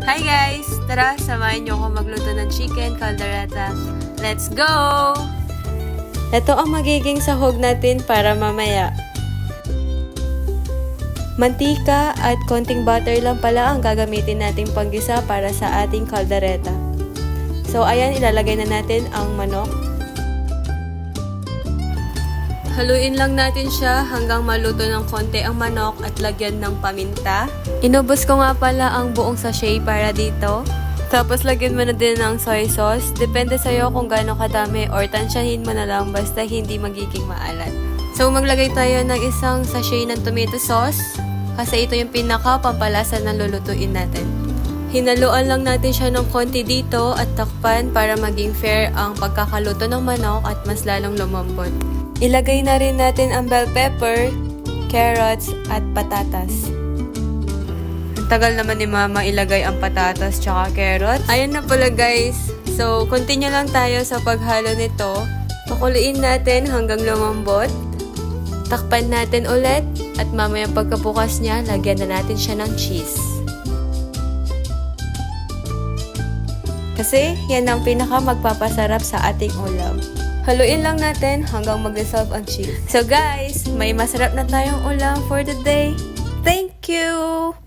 Hi guys! Tara, samahan niyo ako magluto ng chicken caldereta. Let's go! Ito ang magiging sahog natin para mamaya. Mantika at konting butter lang pala ang gagamitin nating panggisa para sa ating caldereta. So ayan, ilalagay na natin ang manok. Haluin lang natin siya hanggang maluto ng konti ang manok at lagyan ng paminta. Inubos ko nga pala ang buong sachet para dito. Tapos lagyan mo na din ng soy sauce. Depende sa'yo kung gaano kadami or tansyahin mo na lang basta hindi magiging maalat. So maglagay tayo ng isang sachet ng tomato sauce kasi ito yung pinaka pampalasa na lulutuin natin. Hinaluan lang natin siya ng konti dito at takpan para maging fair ang pagkakaluto ng manok at mas lalong lumambot. Ilagay na rin natin ang bell pepper, carrots, at patatas. Ang tagal naman ni Mama ilagay ang patatas tsaka carrots. Ayan na pala guys. So, continue lang tayo sa paghalo nito. Pakuloyin natin hanggang lumambot. Takpan natin ulit. At mamaya pagkabukas niya, lagyan na natin siya ng cheese. Kasi, yan ang pinaka magpapasarap sa ating ulam. Haluin lang natin hanggang mag-dissolve ang cheese. So guys, may masarap na tayong ulam for the day. Thank you!